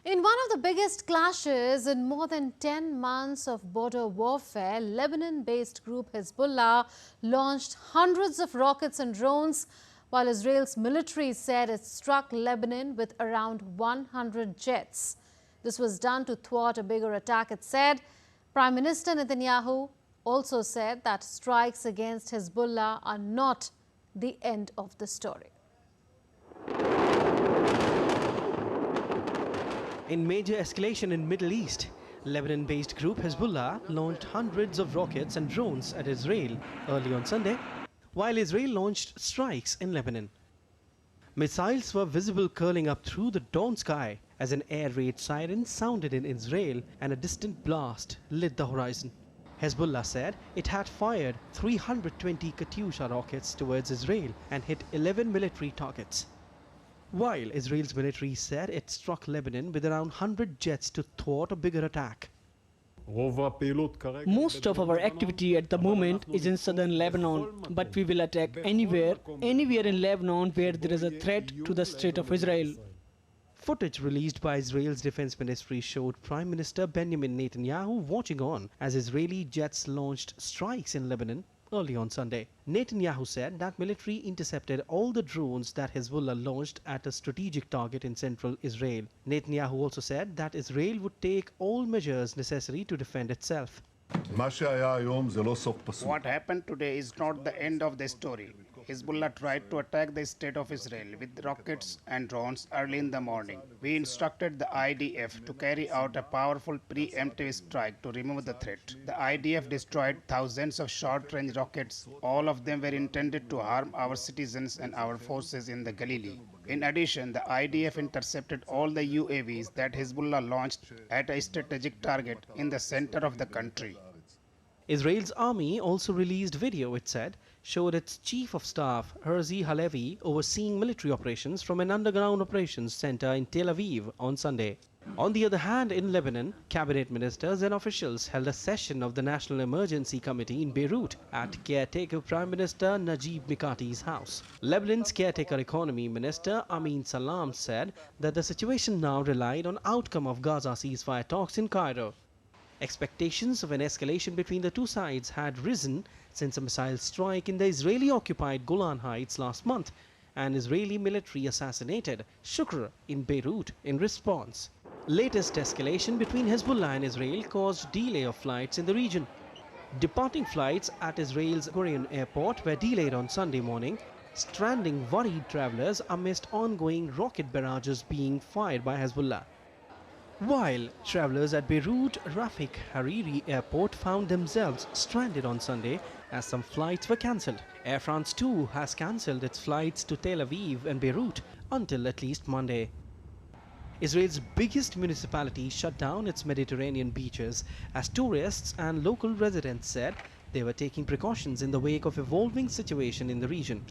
In one of the biggest clashes in more than 10 months of border warfare, Lebanon-based group Hezbollah launched hundreds of rockets and drones, while Israel's military said it struck Lebanon with around 100 jets. This was done to thwart a bigger attack, it said. Prime Minister Netanyahu also said that strikes against Hezbollah are not the end of the story. In major escalation in Middle East, Lebanon-based group Hezbollah launched hundreds of rockets and drones at Israel early on Sunday, while Israel launched strikes in Lebanon. Missiles were visible curling up through the dawn sky as an air raid siren sounded in Israel and a distant blast lit the horizon. Hezbollah said it had fired 320 Katyusha rockets towards Israel and hit 11 military targets, while Israel's military said it struck Lebanon with around 100 jets to thwart a bigger attack. Most of our activity at the moment is in southern Lebanon, but we will attack anywhere in Lebanon where there is a threat to the state of Israel. Footage released by Israel's defense ministry showed Prime Minister Benjamin Netanyahu watching on as Israeli jets launched strikes in Lebanon early on Sunday. Netanyahu said that military intercepted all the drones that Hezbollah launched at a strategic target in central Israel. Netanyahu also said that Israel would take all measures necessary to defend itself. What happened today is not the end of the story. Hezbollah tried to attack the state of Israel with rockets and drones early in the morning. We instructed the IDF to carry out a powerful preemptive strike to remove the threat. The IDF destroyed thousands of short-range rockets. All of them were intended to harm our citizens and our forces in the Galilee. In addition, the IDF intercepted all the UAVs that Hezbollah launched at a strategic target in the center of the country. Israel's army also released video, it said, showed its chief of staff, Herzi Halevi, overseeing military operations from an underground operations center in Tel Aviv on Sunday. On the other hand, in Lebanon, cabinet ministers and officials held a session of the National Emergency Committee in Beirut at caretaker Prime Minister Najib Mikati's house. Lebanon's caretaker economy minister Amin Salam said that the situation now relied on outcome of Gaza ceasefire talks in Cairo. Expectations of an escalation between the two sides had risen since a missile strike in the Israeli-occupied Golan Heights last month, and Israeli military assassinated Shukr in Beirut in response. Latest escalation between Hezbollah and Israel caused delay of flights in the region. Departing flights at Israel's Ben Gurion airport were delayed on Sunday morning, stranding worried travelers amidst ongoing rocket barrages being fired by Hezbollah. While travelers at Beirut Rafik Hariri Airport found themselves stranded on Sunday as some flights were cancelled. Air France too has cancelled its flights to Tel Aviv and Beirut until at least Monday. Israel's biggest municipality shut down its Mediterranean beaches as tourists and local residents said they were taking precautions in the wake of evolving situation in the region.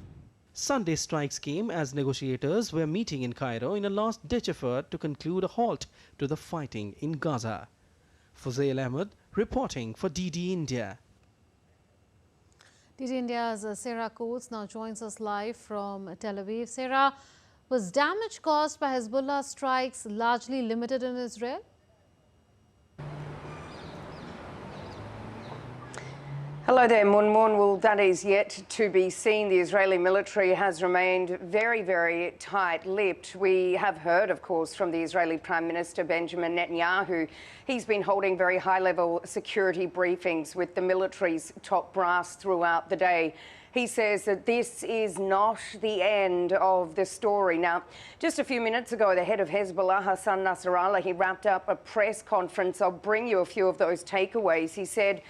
Sunday's strikes came as negotiators were meeting in Cairo in a last-ditch effort to conclude a halt to the fighting in Gaza. Fuzail Ahmed reporting for DD India. DD India's Sarah Coates now joins us live from Tel Aviv. Sarah, was damage caused by Hezbollah strikes largely limited in Israel? Hello there, Munmun. Well, that is yet to be seen. The Israeli military has remained very, very tight-lipped. We have heard, of course, from the Israeli Prime Minister Benjamin Netanyahu. He's been holding very high-level security briefings with the military's top brass throughout the day. He says that this is not the end of the story. Now, just a few minutes ago, the head of Hezbollah, Hassan Nasrallah, he wrapped up a press conference. I'll bring you a few of those takeaways. He said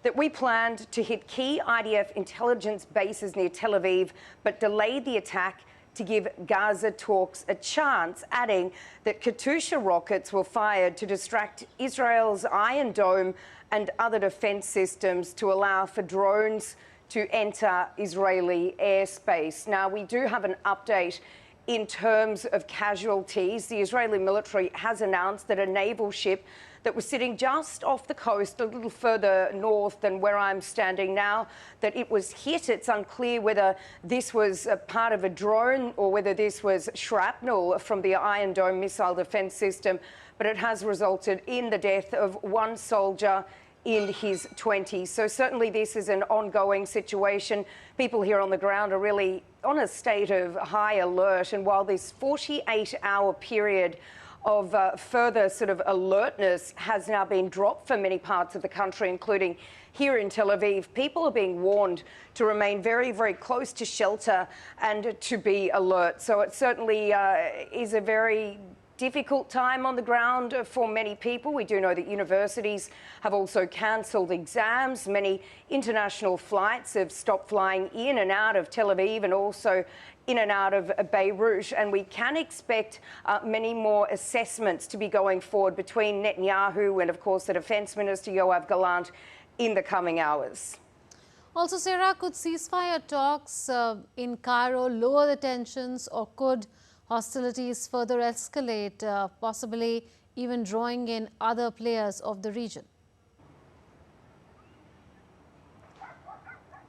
that we planned to hit key IDF intelligence bases near Tel Aviv, but delayed the attack to give Gaza talks a chance, adding that Katyusha rockets were fired to distract Israel's Iron Dome and other defense systems to allow for drones to enter Israeli airspace. Now, we do have an update in terms of casualties. The Israeli military has announced that a naval ship that was sitting just off the coast, a little further north than where I'm standing now, that it was hit. It's unclear whether this was a part of a drone or whether this was shrapnel from the Iron Dome missile defence system, but it has resulted in the death of one soldier in his 20s. So certainly this is an ongoing situation. People here on the ground are really on a state of high alert, and while this 48-hour period of further sort of alertness has now been dropped for many parts of the country, including here in Tel Aviv, people are being warned to remain very, very close to shelter and to be alert. So it certainly is a very difficult time on the ground for many people. We do know that universities have also cancelled exams. Many international flights have stopped flying in and out of Tel Aviv and also in and out of Beirut, and we can expect many more assessments to be going forward between Netanyahu and, of course, the Defence Minister Yoav Gallant in the coming hours. Also, Sarah, could ceasefire talks in Cairo lower the tensions, or could hostilities further escalate, possibly even drawing in other players of the region?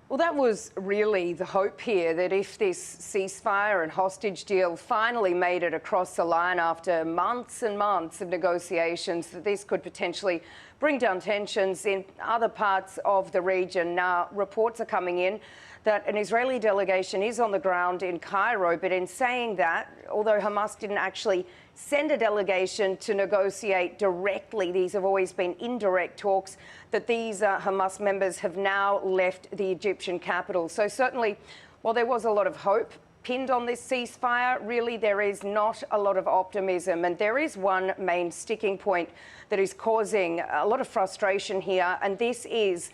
Well, that was really the hope here, that if this ceasefire and hostage deal finally made it across the line after months and months of negotiations, that this could potentially bring down tensions in other parts of the region. Now, reports are coming in that an Israeli delegation is on the ground in Cairo, but in saying that, although Hamas didn't actually send a delegation to negotiate directly, these have always been indirect talks, that these Hamas members have now left the Egyptian capital. So certainly, while there was a lot of hope pinned on this ceasefire, really there is not a lot of optimism. And there is one main sticking point that is causing a lot of frustration here, and this is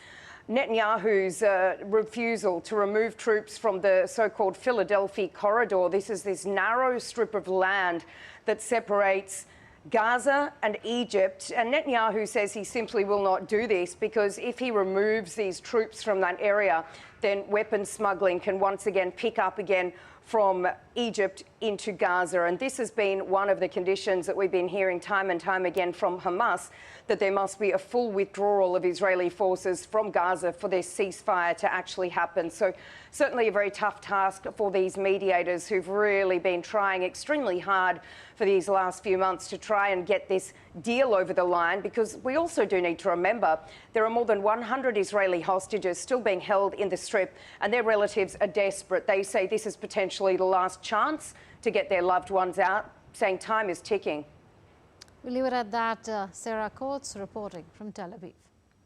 Netanyahu's refusal to remove troops from the so-called Philadelphia corridor. This is this narrow strip of land that separates Gaza and Egypt, and Netanyahu says he simply will not do this because if he removes these troops from that area, then weapons smuggling can once again pick up again from Egypt into Gaza. And this has been one of the conditions that we've been hearing time and time again from Hamas, that there must be a full withdrawal of Israeli forces from Gaza for this ceasefire to actually happen. So certainly a very tough task for these mediators who've really been trying extremely hard for these last few months to try and get this deal over the line, because we also do need to remember there are more than 100 Israeli hostages still being held in the Strip, and their relatives are desperate. They say this is potentially the last chance to get their loved ones out, saying time is ticking. We'll leave it at that. Sarah Coates reporting from Tel Aviv.